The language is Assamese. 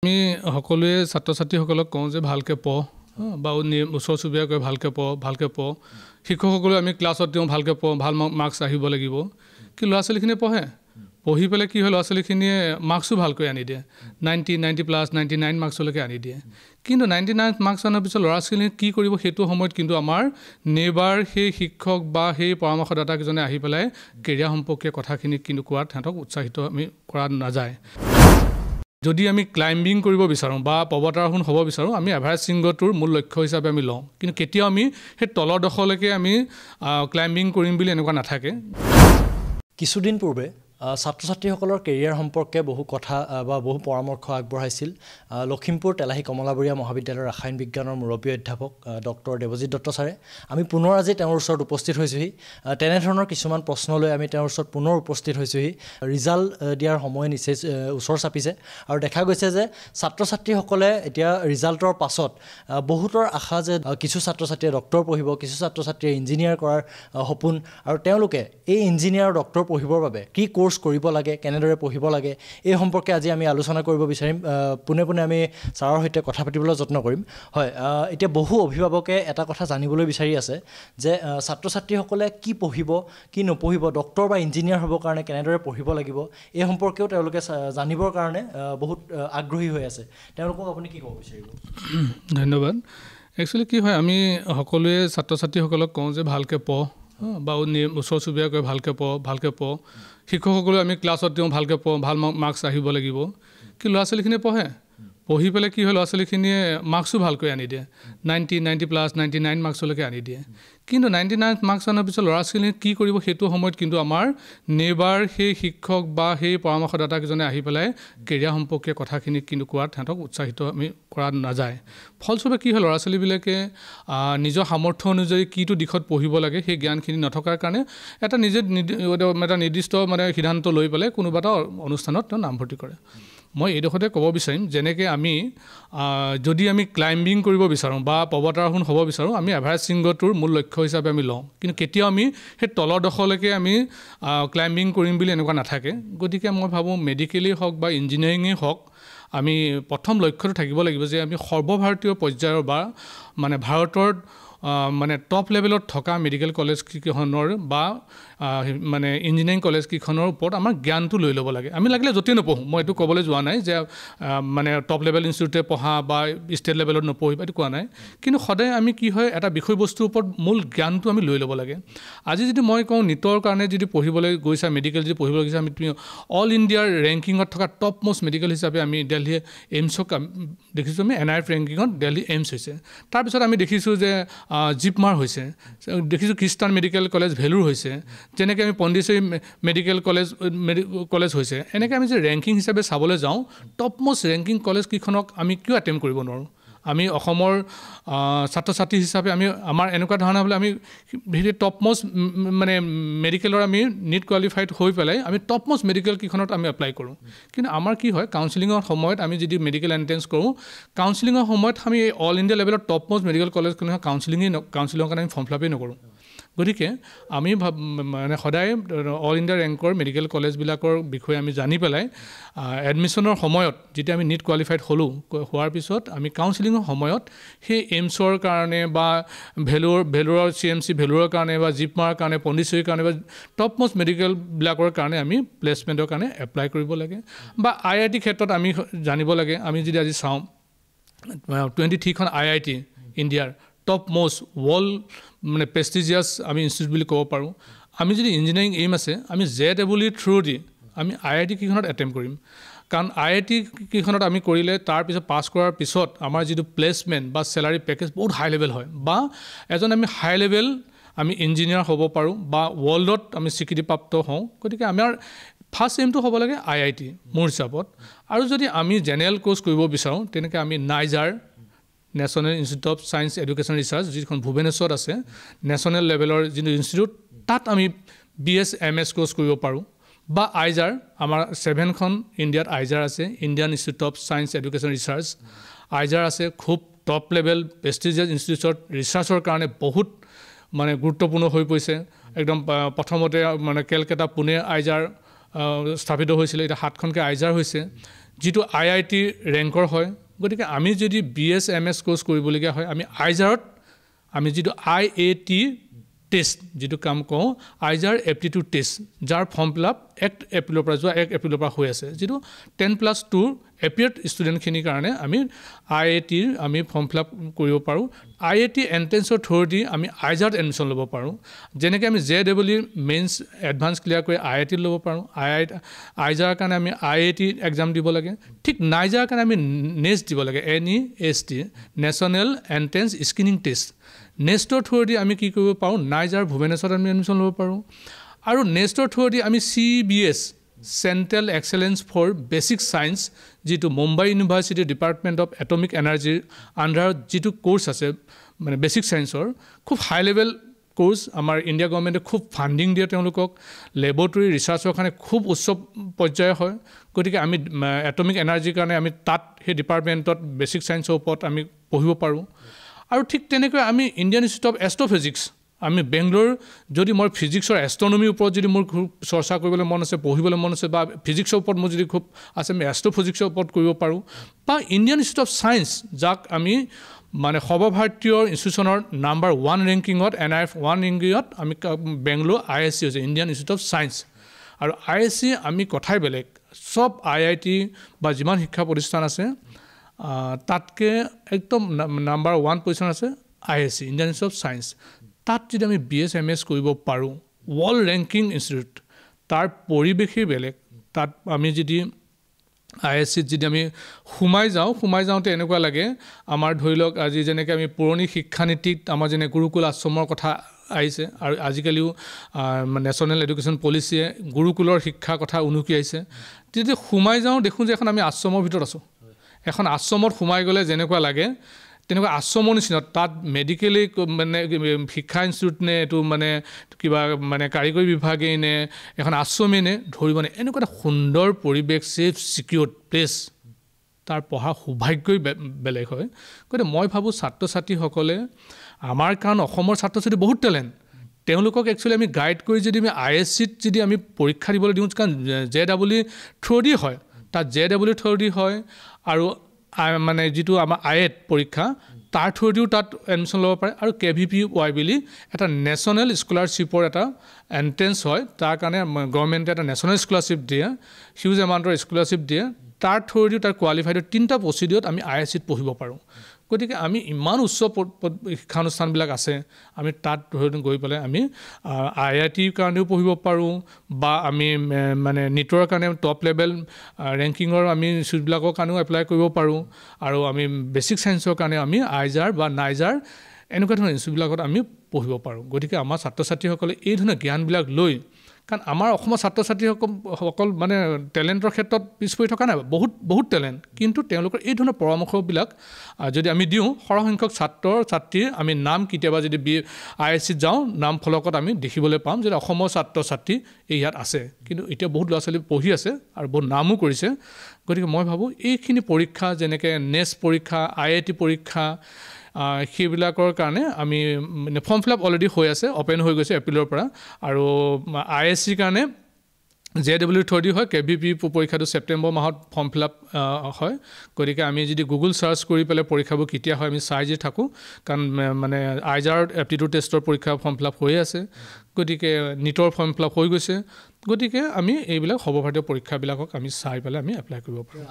আমি সকলোৱে ছাত্ৰ ছাত্ৰীসকলক কওঁ যে ভালকৈ পঢ় বা ওচৰ চুবুৰীয়াকৈ ভালকৈ পঢ় শিক্ষকসকলে আমি ক্লাছত দিওঁ ভালকৈ পঢ় ভাল মাৰ্কছ আহিব লাগিব কি ল'ৰা ছোৱালীখিনিয়ে পঢ়ি পেলাই কি হয় ল'ৰা ছোৱালীখিনিয়ে মাৰ্কছো ভালকৈ আনি দিয়ে 90+ 99 মাৰ্কছলৈকে আনি দিয়ে কিন্তু 99 মাৰ্কছ অনাৰ পিছত ল'ৰা ছোৱালীয়ে কি কৰিব সেইটো সময়ত কিন্তু আমাৰ নেবাৰ সেই শিক্ষক বা সেই পৰামৰ্শদাতাকেইজনে আহি পেলাই কেৰিয়াৰ সম্পৰ্কীয় কথাখিনি কিন্তু কোৱাত সিহঁতক উৎসাহিত আমি কৰা নাযায় যদি আমি ক্লাইম্বিং কৰিব বিচাৰোঁ বা পৰ্বতাৰোহণ হ'ব বিচাৰোঁ আমি এভাৰেষ্ট শৃংগটোৰ মূল লক্ষ্য হিচাপে আমি লওঁ কিন্তু কেতিয়াও আমি সেই তলৰ দখলৈকে আমি ক্লাইম্বিং কৰিম বুলি এনেকুৱা নাথাকে কিছুদিন পূৰ্বে ছাত্ৰ ছাত্ৰীসকলৰ কেৰিয়াৰ সম্পৰ্কে বহু কথা বা বহু পৰামৰ্শ আগবঢ়াইছিল লখিমপুৰ তেলাহী কমলাবৰীয়া মহাবিদ্যালয়ৰ ৰাসায়ন বিজ্ঞানৰ মুৰব্বী অধ্যাপক ডক্টৰ দেৱজিৎ দত্ত ছাৰে আমি পুনৰ আজি তেওঁৰ ওচৰত উপস্থিত হৈছোহি তেনেধৰণৰ কিছুমান প্ৰশ্ন লৈ আমি তেওঁৰ ওচৰত পুনৰ উপস্থিত হৈছোহি ৰিজাল্ট দিয়াৰ সময় নিচেই ওচৰ চাপিছে আৰু দেখা গৈছে যে ছাত্ৰ ছাত্ৰীসকলে এতিয়া ৰিজাল্টৰ পাছত বহুতৰ আশা যে কিছু ছাত্ৰ ছাত্ৰীয়ে ডক্টৰ পঢ়িব কিছু ছাত্ৰ ছাত্ৰীয়ে ইঞ্জিনিয়াৰ কৰাৰ সপোন আৰু তেওঁলোকে এই ইঞ্জিনিয়াৰ ডক্টৰ পঢ়িবৰ বাবে কি কোৰ্স কৰিব লাগে কেনেদৰে পঢ়িব লাগে এই সম্পৰ্কে আজি আমি আলোচনা কৰিব বিচাৰিম পুনে আমি ছাৰৰ সৈতে কথা পাতিবলৈ যত্ন কৰিম হয় এতিয়া বহু অভিভাৱকে এটা কথা জানিবলৈ বিচাৰি আছে যে ছাত্ৰ ছাত্ৰীসকলে কি পঢ়িব কি নপঢ়িব ডক্টৰ বা ইঞ্জিনিয়াৰ হ'বৰ কাৰণে কেনেদৰে পঢ়িব লাগিব এই সম্পৰ্কেও তেওঁলোকে জানিবৰ কাৰণে বহুত আগ্ৰহী হৈ আছে তেওঁলোকক আপুনি কি ক'ব বিচাৰিব ধন্যবাদ একচুৱেলি কি হয় আমি সকলোৱে ছাত্ৰ ছাত্ৰীসকলক কওঁ যে ভালকৈ পঢ় বা ওচৰ চুবুৰীয়াকৈ ভালকৈ পঢ় শিক্ষকসকলে আমি ক্লাছত দিওঁ ভালকৈ পঢ় ভাল মাৰ্কছ আহিব লাগিব কি ল'ৰা ছোৱালীখিনিয়ে পঢ়ি পেলাই কি হয় ল'ৰা ছোৱালীখিনিয়ে মাৰ্কছো ভালকৈ আনি দিয়ে 90+ 99 মাৰ্কছলৈকে আনি দিয়ে কিন্তু 99 মাৰ্কছ অনাৰ পিছত ল'ৰা ছোৱালীয়ে কি কৰিব সেইটো সময়ত কিন্তু আমাৰ নেবাৰ সেই শিক্ষক বা সেই পৰামৰ্শদাতাকেইজনে আহি পেলাই কেৰিয়াৰ সম্পৰ্কীয় কথাখিনি কিন্তু কোৱাত সিহঁতক উৎসাহিত আমি কৰা নাযায় ফলস্বৰূপে কি হয় ল'ৰা ছোৱালীবিলাকে নিজৰ সামৰ্থ্য অনুযায়ী কিটো দিশত পঢ়িব লাগে সেই জ্ঞানখিনি নথকাৰ কাৰণে এটা নিৰ্দিষ্ট সিদ্ধান্ত লৈ পেলাই কোনোবা এটা অনুষ্ঠানত নামভৰ্তি কৰে মই এইডোখৰতে ক'ব বিচাৰিম যেনেকৈ আমি যদি আমি ক্লাইম্বিং কৰিব বিচাৰোঁ বা পৰ্বতাৰোহণ হ'ব বিচাৰোঁ আমি এভাৰেষ্ট শৃংগটোৰ মূল লক্ষ্য হিচাপে আমি লওঁ কিন্তু কেতিয়াও আমি সেই তলৰ দখলৈকে আমি ক্লাইম্বিং কৰিম বুলি এনেকুৱা নাথাকে গতিকে মই ভাবোঁ মেডিকেলেই হওক বা ইঞ্জিনিয়াৰিঙেই হওক আমি প্ৰথম লক্ষ্যটো থাকিব লাগিব যে আমি সৰ্বভাৰতীয় পৰ্যায়ৰ বা ভাৰতৰ টপ লেভেলত থকা মেডিকেল কলেজ কেইখনৰ বা ইঞ্জিনিয়াৰিং কলেজ কেইখনৰ ওপৰত আমাৰ জ্ঞানটো লৈ ল'ব লাগে আমি লাগিলে য'তেই নপঢ়োঁ মই এইটো ক'বলৈ যোৱা নাই যে টপ লেভেল ইনষ্টিটিউটে পঢ়া বা ষ্টেট লেভেলত নপঢ়িবা এইটো কোৱা নাই কিন্তু সদায় আমি কি হয় এটা বিষয়বস্তুৰ ওপৰত মূল জ্ঞানটো আমি লৈ ল'ব লাগে আজি যদি মই কওঁ নিটৰ কাৰণে যদি পঢ়িবলৈ গৈছা মেডিকেল যদি পঢ়িবলৈ গৈছা আমি অল ইণ্ডিয়াৰ ৰেংকিঙত থকা টপ মষ্ট মেডিকেল হিচাপে আমি দিল্লী এইমছক দেখিছোঁ আমি NIRF ৰেংকিঙত দিল্লী এইমছ হৈছে তাৰপিছত আমি দেখিছোঁ যে জিপমাৰ হৈছে দেখিছোঁ খ্ৰীষ্টান মেডিকেল কলেজ ভেলুৰ হৈছে যেনেকৈ আমি পণ্ডিচেৰী মেডিকেল কলেজ হৈছে এনেকৈ আমি যে ৰেংকিং হিচাপে চাবলৈ যাওঁ টপ মষ্ট ৰেংকিং কলেজ কেইখনক আমি কিয় এটেম্প কৰিব নোৱাৰোঁ আমি অসমৰ ছাত্ৰ ছাত্ৰী হিচাপে আমাৰ এনেকুৱা ধৰণৰ হ'লে আমি টপ মষ্ট মেডিকেলৰ আমি নিট কোৱালিফাইড হৈ পেলাই আমি টপ মষ্ট মেডিকেল কেইখনত আমি এপ্লাই কৰোঁ কিন্তু আমাৰ কি হয় কাউন্সিলিঙৰ সময়ত আমি যদি মেডিকেল এণ্ট্ৰেঞ্চ কৰোঁ কাউন্সিলিঙৰ সময়ত আমি অল ইণ্ডিয়া লেভেলত টপ মষ্ট মেডিকেল কলেজখন কাউন্সিলিঙৰ কাৰণে আমি ফৰ্ম ফিল আপেই নকৰোঁ গতিকে আমি সদায় অল ইণ্ডিয়া ৰেংকৰ মেডিকেল কলেজবিলাকৰ বিষয়ে আমি জানি পেলাই এডমিশ্যনৰ সময়ত যেতিয়া আমি নিট কোৱালিফাইড হোৱাৰ পিছত আমি কাউন্সিলিঙৰ সময়ত সেই এইমছৰ কাৰণে বা ভেলুৰৰ CMC ভেলুৰৰ কাৰণে বা জিপমাৰ কাৰণে পণ্ডিচেৰীৰ কাৰণে বা টপ মষ্ট মেডিকেলবিলাকৰ কাৰণে আমি প্লেচমেণ্টৰ কাৰণে এপ্লাই কৰিব লাগে বা IIT ক্ষেত্ৰত আমি জানিব লাগে আমি যদি আজি চাওঁ 23খন IIT ইণ্ডিয়াৰ টপ মষ্ট ৱৰ্ল্ড প্ৰেষ্টিজিয়াছ আমি ইনষ্টিটিউট বুলি ক'ব পাৰোঁ আমি যদি ইঞ্জিনিয়াৰিং এইম আছে আমি JEE থ্ৰু দি আমি IIT কেইখনত এটেম্প কৰিম কাৰণ IIT কেইখনত আমি কৰিলে তাৰপিছত পাছ কৰাৰ পিছত আমাৰ যিটো প্লেচমেণ্ট বা চেলাৰী পেকেজ বহুত হাই লেভেল হয় বা এজন আমি হাই লেভেল আমি ইঞ্জিনিয়াৰ হ'ব পাৰোঁ বা ৱৰ্ল্ডত আমি স্বীকৃতিপ্ৰাপ্ত হওঁ গতিকে আমাৰ ফাৰ্ষ্ট এইমটো হ'ব লাগে IIT মোৰ হিচাপত আৰু যদি আমি জেনেৰেল কোৰ্চ কৰিব বিচাৰোঁ তেনেকৈ আমি Niger national institute of Science Education research যিখন ভুৱনেশ্বৰত আছে নেশ্যনেল লেভেলৰ যিটো ইনষ্টিটিউট তাত আমি BS MS কোৰ্চ কৰিব পাৰোঁ বা আইজাৰ আমাৰ 7খন ইণ্ডিয়াত আইজাৰ আছে Indian Institute of Science Education Research IISER আছে খুব টপ লেভেল প্ৰেষ্টিজিয়াছ ইনষ্টিটিউটত ৰিচাৰ্চৰ কাৰণে বহুত গুৰুত্বপূৰ্ণ হৈ পৰিছে একদম প্ৰথমতে কেলকাতা পুনে আইজাৰ স্থাপিত হৈছিলে এতিয়া 7খনকৈ আইজাৰ হৈছে যিটো IIT ৰেংকৰ হয় গতিকে আমি যদি BS MS কোৰ্স কৰিবলগীয়া হয় আমি আইজাৰত আমি যিটো IAT টেষ্ট যেটো কাম কওঁ আইজাৰ এপ্টিটিউড টেষ্ট যাৰ ফৰ্ম ফিলআপ 1 এপ্ৰিলৰ পৰা যোৱা 1 এপ্ৰিলৰ পৰা হৈ আছে যেটো 10+2 এপিয়াৰ্ড ষ্টুডেণ্টখিনিৰ কাৰণে আমি IAT আমি ফৰ্ম ফিলআপ কৰিব পাৰোঁ IAT এন্ট্ৰেন্সৰ থ্ৰুদি আমি আইজাৰত এডমিশ্যন ল'ব পাৰোঁ যেনেকৈ আমি JEE মেইনছ এডভান্স ক্লিয়াৰ কৰি IIT ল'ব পাৰোঁ আইজাৰ কাৰণে আমি IAT এক্সাম দিব লাগে ঠিক নাইজাৰ কাৰণে আমি নেক্সট দিব লাগে NEST national entrance screening test নেক্সটৰ থ্ৰুদি আমি কি কৰিব পাৰোঁ নাইজাৰ ভুৱনেশ্বৰত আমি এডমিশ্যন ল'ব পাৰোঁ আৰু নেক্সটৰ থ্ৰুদি আমি CBS central excellence for basic science যেটো Mumbai university department of atomic এনাৰ্জিৰ আণ্ডাৰত যেটো কোৰ্স আছে মানে বেছিক সায়েন্সৰ খুব হাই লেভেল কোৰ্স আমাৰ ইণ্ডিয়া গভৰ্ণমেণ্টে খুব ফান্ডিং দিয়ে তেওঁলোকক লেবৰেটৰী ৰিচাৰ্চৰ কাৰণে খুব উচ্চ পৰ্যায়ৰ হয় গতিকে আমি এটমিক এনাৰ্জিৰ কাৰণে আমি তাত সেই ডিপাৰ্টমেণ্টত বেছিক সায়েন্সৰ ওপৰত আমি পঢ়িব পাৰোঁ আৰু ঠিক তেনেকৈ আমি ইণ্ডিয়ান ইনষ্টিটিউট অফ এষ্ট্ৰফিজিক্স আমি বেংগলোৰ যদি মোৰ ফিজিক্সৰ এষ্ট্ৰনমিৰ ওপৰত যদি মোৰ খুব চৰ্চা কৰিবলৈ মন আছে পঢ়িবলৈ মন আছে বা ফিজিক্সৰ ওপৰত মোৰ যদি খুব আছে আমি এষ্ট্ৰফিজিক্সৰ ওপৰত কৰিব পাৰোঁ বা ইণ্ডিয়ান ইনষ্টিটিউট অফ সায়েন্স যাক আমি মানে সৰ্বভাৰতীয় ইনষ্টিটিউচনৰ নাম্বাৰ 1 ৰেংকিঙত NIF 1 ৰেংকিঙত আমি বেংগলোৰ ISC হৈছে ইণ্ডিয়ান ইনষ্টিটিউট অফ সায়েন্স আৰু ISC আমি কথাই বেলেগ সব IIT বা যিমান শিক্ষা প্ৰতিষ্ঠান আছে তাতকে একদম নাম্বাৰ 1 পজিশন আছে ISC Indian Institute of science তাত যদি আমি BS MS কৰিব পাৰোঁ ওয়াৰ্ল্ড ৰ্যাঙ্কিং ইনষ্টিটিউট তাৰ পৰিবেশই বেলেগ তাত আমি যদি ISC যদি আমি সোমাই যাওঁতে এনেকুৱা লাগে আমাৰ ধৰি লওক আজি যেনেকৈ আমি পুৰণি শিক্ষানীতিত আমাৰ যেনে গুৰুকুল আশ্ৰমৰ কথা আহিছে আৰু আজিকালিও নেশ্যনেল এডুকেশ্যন পলিচিয়ে গুৰুকুলৰ শিক্ষাৰ কথা উনুকি আহিছে যদি সোমাই যাওঁ দেখোঁ যে এখন আমি আশ্ৰমৰ ভিতৰত আছোঁ এখন আশ্ৰমত সোমাই গ'লে যেনেকুৱা লাগে তেনেকুৱা আশ্ৰমৰ নিচিনা তাত মেডিকেলি মানে শিক্ষা ইনষ্টিটিউট নে এইটো মানে কিবা মানে কাৰিকৰী বিভাগেই নে এখন আশ্ৰমেই নে ধৰিব নে এনেকুৱা এটা সুন্দৰ পৰিৱেশ ছেফ ছিকিউৰ্ড প্লেচ তাৰ পঢ়া সৌভাগ্যই বেলেগ হয় গতিকে মই ভাবোঁ ছাত্ৰ ছাত্ৰীসকলে আমাৰ কাৰণ অসমৰ ছাত্ৰ ছাত্ৰী বহুত টেলেণ্ট তেওঁলোকক একচুৱেলি আমি গাইড কৰি যদি আমি ISCত যদি আমি পৰীক্ষা দিবলৈ দিওঁ কাৰণ JEE থ্ৰুদি হয় তাত JEE থ্ৰুদি হয় আৰু মানে যেটো আমাৰ IAT পৰীক্ষা তাৰ থ্ৰুদিও তাত এডমিশ্যন ল'ব পাৰে আৰু KVPY বুলি এটা নেশ্যনেল স্কলাৰশ্বিপৰ এটা এন্ট্ৰেন্স হয় তাৰ কাৰণে গভৰ্ণমেণ্টে এটা নেশ্যনেল স্কলাৰশ্বিপ দিয়ে হিউজ এমাউণ্টৰ স্কলাৰশ্বিপ দিয়ে তাৰ থ্ৰুদিও তাৰ কোৱালিফাইড 3টা প্ৰচিডিউৰত আমি ISCত পঢ়িব পাৰোঁ গতিকে আমি ইমান উচ্চ শিক্ষানুষ্ঠানবিলাক আছে আমি তাত গৈ পেলাই আমি IITৰ কাৰণেও পঢ়িব পাৰোঁ বা আমি মানে নিটৰ কাৰণে টপ লেভেল ৰেংকিঙৰ আমি ইনষ্টিটিউটবিলাকৰ কাৰণেও এপ্লাই কৰিব পাৰোঁ আৰু আমি বেছিক সায়েন্সৰ কাৰণে আমি আইজাৰ বা নাইজাৰ এনেকুৱা ধৰণৰ ইনষ্টিটিউটবিলাকত আমি পঢ়িব পাৰোঁ গতিকে আমাৰ ছাত্ৰ ছাত্ৰীসকলে এই ধৰণৰ জ্ঞানবিলাক লৈ কাৰণ আমাৰ অসমৰ ছাত্ৰ ছাত্ৰীসকল মানে টেলেণ্টৰ ক্ষেত্ৰত পিছ পৰি থকা নাই বহুত টেলেণ্ট কিন্তু তেওঁলোকৰ এই ধৰণৰ পৰামৰ্শবিলাক যদি আমি দিওঁ সৰহসংখ্যক ছাত্ৰ ছাত্ৰীৰ আমি নাম কেতিয়াবা যদি ISCত যাওঁ নাম ফলকত আমি দেখিবলৈ পাম যে অসমৰ ছাত্ৰ ছাত্ৰী এই ইয়াত আছে কিন্তু এতিয়া বহুত ল'ৰা ছোৱালী পঢ়ি আছে আৰু বহুত নামো কৰিছে গতিকে মই ভাবোঁ এইখিনি পৰীক্ষা যেনেকৈ নেক্সট পৰীক্ষা IIT পৰীক্ষা সেইবিলাকৰ কাৰণে আমি ফৰ্ম ফিলআপ অলৰেডি হৈ আছে ওপেন হৈ গৈছে এপ্ৰিলৰ পৰা আৰু ISCৰ কাৰণে JEE থ্ৰুদি হয় KVP পৰীক্ষাটো ছেপ্টেম্বৰ মাহত ফৰ্ম ফিলআপ হয় গতিকে আমি যদি গুগল সাৰ্চ কৰি পেলাই পৰীক্ষাবোৰ কেতিয়া হয় আমি চাই যে থাকোঁ কাৰণ মানে আইজাৰ এপ্টিটিউড টেষ্টৰ পৰীক্ষা ফৰ্ম ফিলআপ হৈ আছে গতিকে নিটৰ ফৰ্ম ফিলআপ হৈ গৈছে গতিকে আমি এইবিলাক সৰ্বভাৰতীয় পৰীক্ষাবিলাকক আমি চাই পেলাই আমি এপ্লাই কৰিব পাৰোঁ